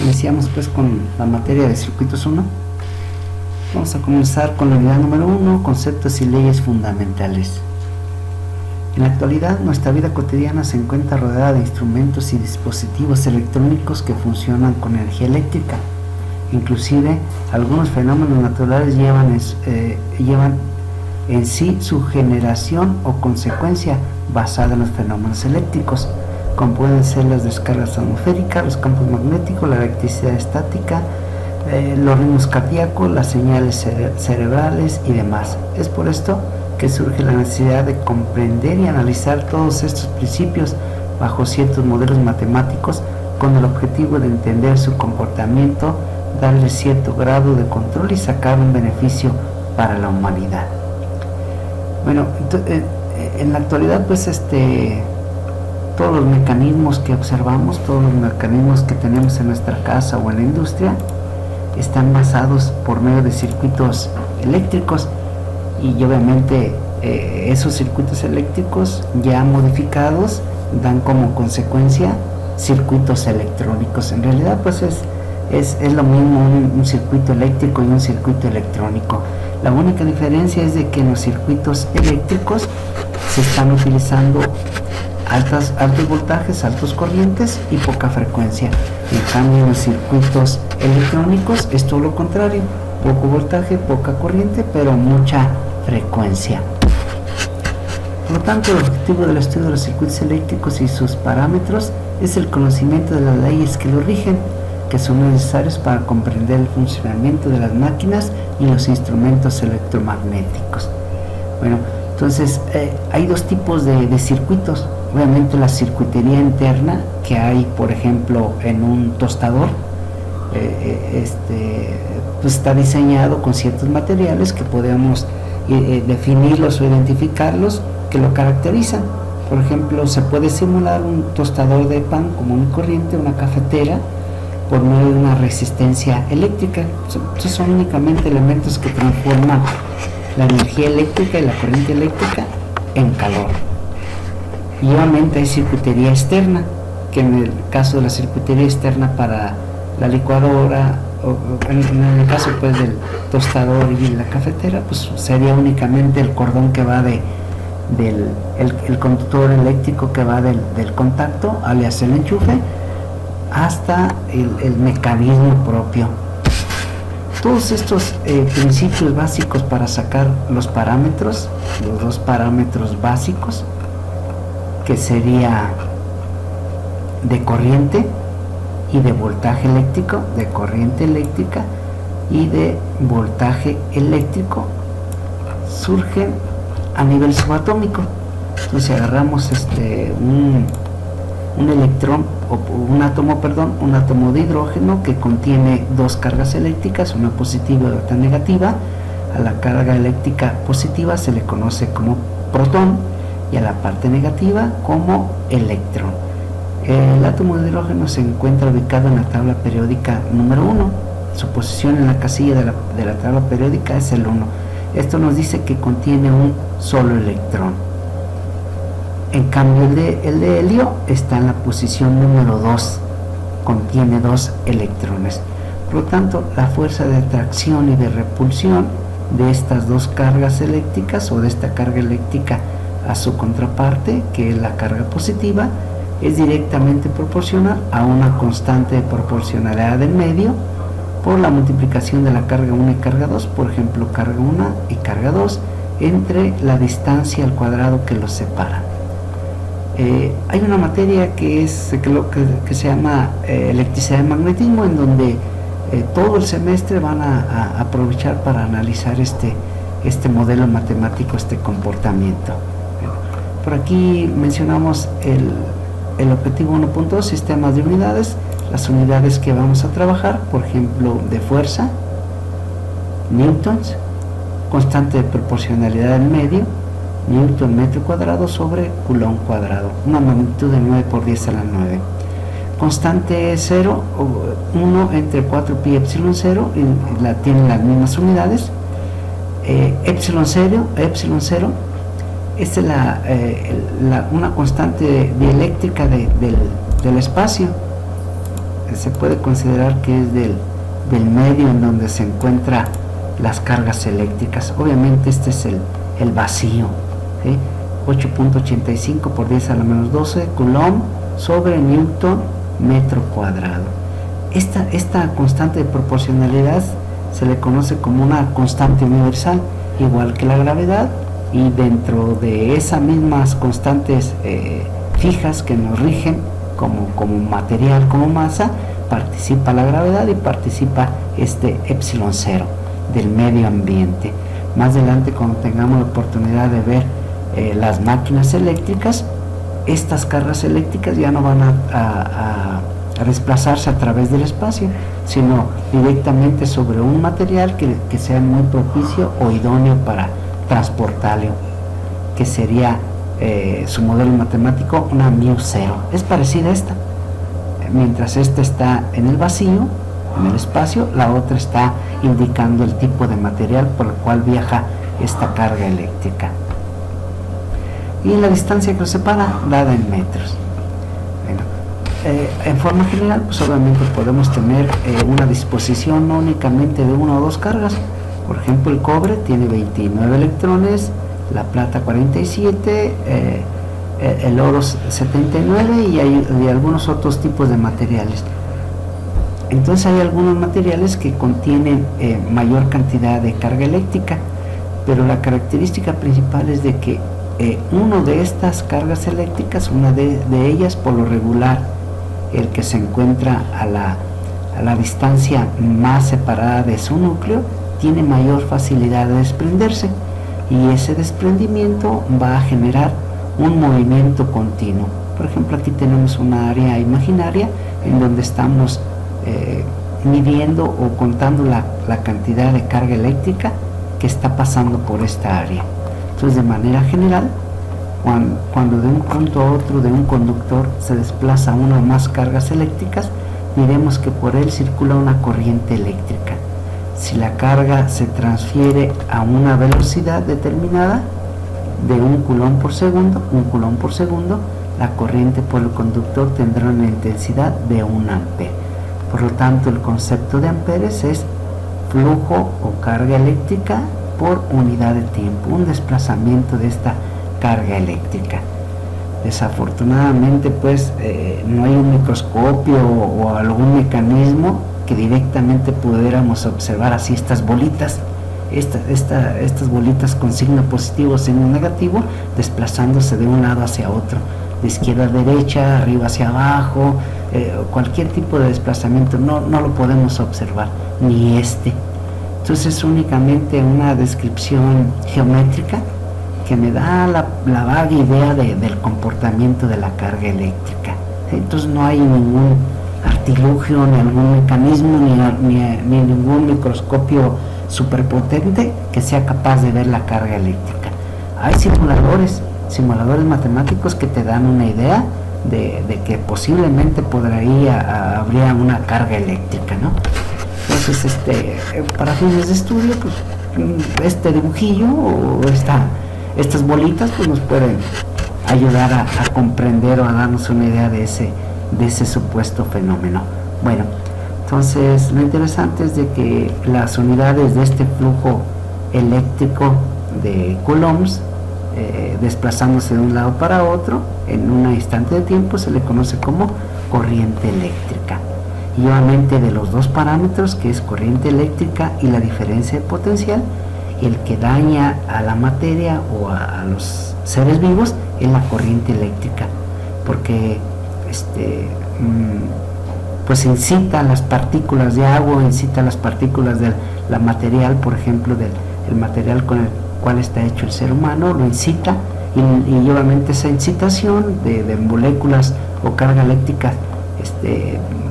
Iniciamos pues con la materia de circuitos 1. Vamos a comenzar con la unidad número 1, conceptos y leyes fundamentales. En la actualidad, nuestra vida cotidiana se encuentra rodeada de instrumentos y dispositivos electrónicos que funcionan con energía eléctrica. Inclusive, algunos fenómenos naturales llevan en sí su generación o consecuencia basada en los fenómenos eléctricos, como pueden ser las descargas atmosféricas, los campos magnéticos, la electricidad estática, los ritmos cardíacos, las señales cerebrales y demás. Es por esto que surge la necesidad de comprender y analizar todos estos principios bajo ciertos modelos matemáticos con el objetivo de entender su comportamiento, darle cierto grado de control y sacar un beneficio para la humanidad. Bueno, en la actualidad pues todos los mecanismos que observamos, todos los mecanismos que tenemos en nuestra casa o en la industria están basados por medio de circuitos eléctricos y obviamente esos circuitos eléctricos ya modificados dan como consecuencia circuitos electrónicos. En realidad pues es lo mismo un circuito eléctrico y un circuito electrónico. La única diferencia es de que en los circuitos eléctricos se están utilizando altos voltajes, altos corrientes y poca frecuencia. En cambio, en los circuitos electrónicos es todo lo contrario: poco voltaje, poca corriente, pero mucha frecuencia. Por lo tanto, el objetivo del estudio de los circuitos eléctricos y sus parámetros es el conocimiento de las leyes que los rigen, que son necesarios para comprender el funcionamiento de las máquinas y los instrumentos electromagnéticos. Bueno, entonces hay dos tipos de circuitos. Obviamente la circuitería interna que hay, por ejemplo, en un tostador, pues está diseñado con ciertos materiales que podemos definirlos o identificarlos, que lo caracterizan. Por ejemplo, se puede simular un tostador de pan común y corriente, una cafetera, por medio de una resistencia eléctrica. Estos son únicamente elementos que transforman la energía eléctrica y la corriente eléctrica en calor. Y obviamente hay circuitería externa, que en el caso de la circuitería externa para la licuadora, o en el caso pues del tostador y la cafetera, pues sería únicamente el cordón que va el conductor eléctrico que va del contacto, alias el enchufe, hasta el mecanismo propio. Todos estos principios básicos para sacar los parámetros, los dos parámetros básicos, que sería de corriente y de voltaje eléctrico, de corriente eléctrica y de voltaje eléctrico, surgen a nivel subatómico. Entonces agarramos un electrón o un átomo de hidrógeno que contiene dos cargas eléctricas, una positiva y otra negativa. A la carga eléctrica positiva se le conoce como protón y a la parte negativa como electrón. El átomo de hidrógeno se encuentra ubicado en la tabla periódica número 1. Su posición en la casilla de la tabla periódica es el 1. Esto nos dice que contiene un solo electrón. En cambio, el de helio está en la posición número 2, contiene 2 electrones. Por lo tanto, la fuerza de atracción y de repulsión de estas dos cargas eléctricas, o de esta carga eléctrica a su contraparte, que es la carga positiva, es directamente proporcional a una constante de proporcionalidad del medio por la multiplicación de la carga 1 y carga 2, por ejemplo, carga 1 y carga 2, entre la distancia al cuadrado que los separa. Hay una materia que se llama electricidad y magnetismo, en donde todo el semestre van a aprovechar para analizar este modelo matemático, este comportamiento. Por aquí mencionamos el objetivo 1.2, sistemas de unidades. Las unidades que vamos a trabajar, por ejemplo, de fuerza, newtons, constante de proporcionalidad del medio, newton metro cuadrado sobre coulomb cuadrado, una magnitud de 9 por 10 a la 9. Constante 0, 1 entre 4 pi epsilon 0, tienen las mismas unidades. Epsilon 0, esta es una constante dieléctrica del espacio. se puede considerar que es del medio en donde se encuentran las cargas eléctricas. Obviamente este es el vacío, ¿sí? 8.85 por 10 a la menos 12 Coulomb sobre Newton metro cuadrado. Esta constante de proporcionalidad se le conoce como una constante universal, igual que la gravedad, y dentro de esas mismas constantes fijas que nos rigen como material, como masa, participa la gravedad y participa este epsilon cero del medio ambiente. Más adelante, cuando tengamos la oportunidad de ver las máquinas eléctricas, estas cargas eléctricas ya no van a desplazarse a través del espacio, sino directamente sobre un material que sea muy propicio o idóneo para transportarlo, que sería su modelo matemático una μ0. Es parecida a esta. Mientras esta está en el vacío, en el espacio, la otra está indicando el tipo de material por el cual viaja esta carga eléctrica. Y la distancia que los separa, dada en metros. Bueno, en forma general, pues obviamente podemos tener una disposición no únicamente de una o dos cargas. Por ejemplo, el cobre tiene 29 electrones, la plata 47, el oro 79 y hay algunos otros tipos de materiales. Entonces hay algunos materiales que contienen mayor cantidad de carga eléctrica, pero la característica principal es de que uno de estas cargas eléctricas, una de ellas por lo regular, el que se encuentra a la distancia más separada de su núcleo, tiene mayor facilidad de desprenderse, y ese desprendimiento va a generar un movimiento continuo. Por ejemplo, aquí tenemos una área imaginaria en donde estamos midiendo o contando la cantidad de carga eléctrica que está pasando por esta área. Entonces, de manera general, cuando de un punto a otro de un conductor se desplaza una o más cargas eléctricas, diremos que por él circula una corriente eléctrica. Si la carga se transfiere a una velocidad determinada de 1 Coulomb por segundo, la corriente por el conductor tendrá una intensidad de 1 ampere. Por lo tanto, el concepto de amperes es flujo o carga eléctrica por unidad de tiempo, un desplazamiento de esta carga eléctrica. Desafortunadamente, pues no hay un microscopio o algún mecanismo que directamente pudiéramos observar así estas bolitas, estas bolitas con signo positivo, signo negativo, desplazándose de un lado hacia otro, de izquierda a derecha, arriba hacia abajo, cualquier tipo de desplazamiento no lo podemos observar, ni este. Entonces es únicamente una descripción geométrica que me da la vaga idea del comportamiento de la carga eléctrica. Entonces no hay ningún artilugio, ni algún mecanismo, ni ningún microscopio superpotente que sea capaz de ver la carga eléctrica. Hay simuladores matemáticos que te dan una idea de que posiblemente por ahí habría una carga eléctrica, ¿no? Entonces, para fines de estudio, pues este dibujillo o estas bolitas pues nos pueden ayudar a comprender o a darnos una idea de ese supuesto fenómeno. Bueno, entonces lo interesante es de que las unidades de este flujo eléctrico de coulombs desplazándose de un lado para otro en un instante de tiempo se le conoce como corriente eléctrica. Y obviamente de los dos parámetros, que es corriente eléctrica y la diferencia de potencial, el que daña a la materia o a los seres vivos es la corriente eléctrica, porque pues incita las partículas de agua, incita las partículas del material, por ejemplo, el material con el cual está hecho el ser humano, lo incita, y obviamente esa incitación de moléculas o carga eléctrica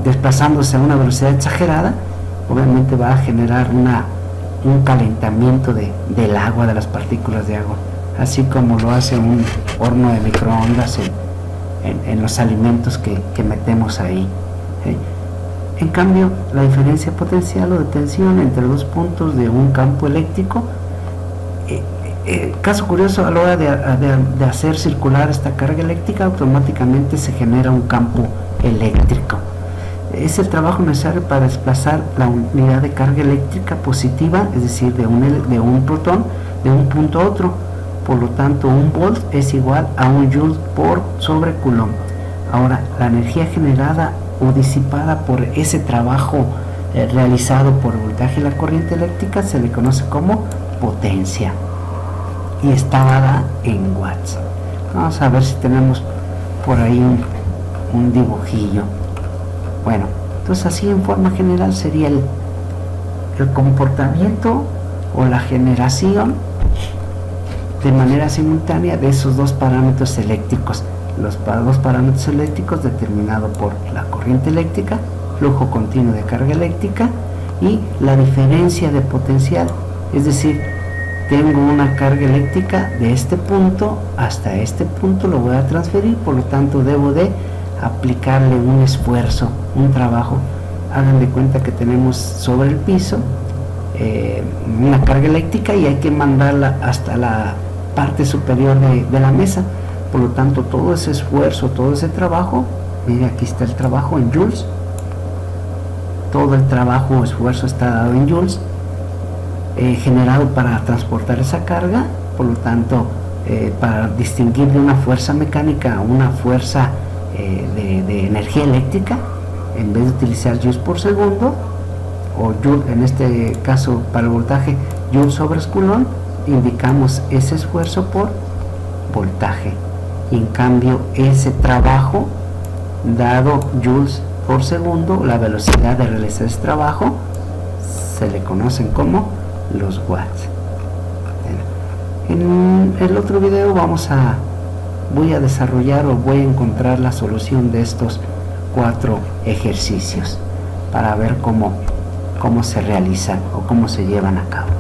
desplazándose a una velocidad exagerada, obviamente va a generar un calentamiento del agua, de las partículas de agua, así como lo hace un horno de microondas en los alimentos que metemos ahí. ¿Sí? En cambio, la diferencia potencial o de tensión entre dos puntos de un campo eléctrico, caso curioso, a la hora de hacer circular esta carga eléctrica, automáticamente se genera un campo eléctrico. Es el trabajo necesario para desplazar la unidad de carga eléctrica positiva, es decir, de un protón, de un punto a otro. Por lo tanto, un volt es igual a un joule sobre coulomb. Ahora, la energía generada o disipada por ese trabajo realizado por el voltaje y la corriente eléctrica se le conoce como potencia y está dada en watts. Vamos a ver si tenemos por ahí un dibujillo. Bueno, entonces así en forma general sería el comportamiento o la generación de manera simultánea de esos dos parámetros eléctricos. Los dos parámetros eléctricos determinados por la corriente eléctrica, flujo continuo de carga eléctrica y la diferencia de potencial, es decir, tengo una carga eléctrica de este punto hasta este punto, lo voy a transferir, por lo tanto debo de aplicarle un esfuerzo, un trabajo. Hagan de cuenta que tenemos sobre el piso una carga eléctrica y hay que mandarla hasta la parte superior de la mesa. Por lo tanto, todo ese esfuerzo, todo ese trabajo, mire, aquí está el trabajo en joules, todo el trabajo o esfuerzo está dado en joules, generado para transportar esa carga. Por lo tanto, para distinguir de una fuerza mecánica a una fuerza de energía eléctrica, en vez de utilizar joules por segundo o joule, en este caso para el voltaje, joule sobre coulomb, indicamos ese esfuerzo por voltaje, y en cambio ese trabajo dado joules por segundo, la velocidad de realizar ese trabajo, se le conocen como los watts. En el otro video voy a desarrollar o voy a encontrar la solución de estos 4 ejercicios para ver cómo se realizan o cómo se llevan a cabo.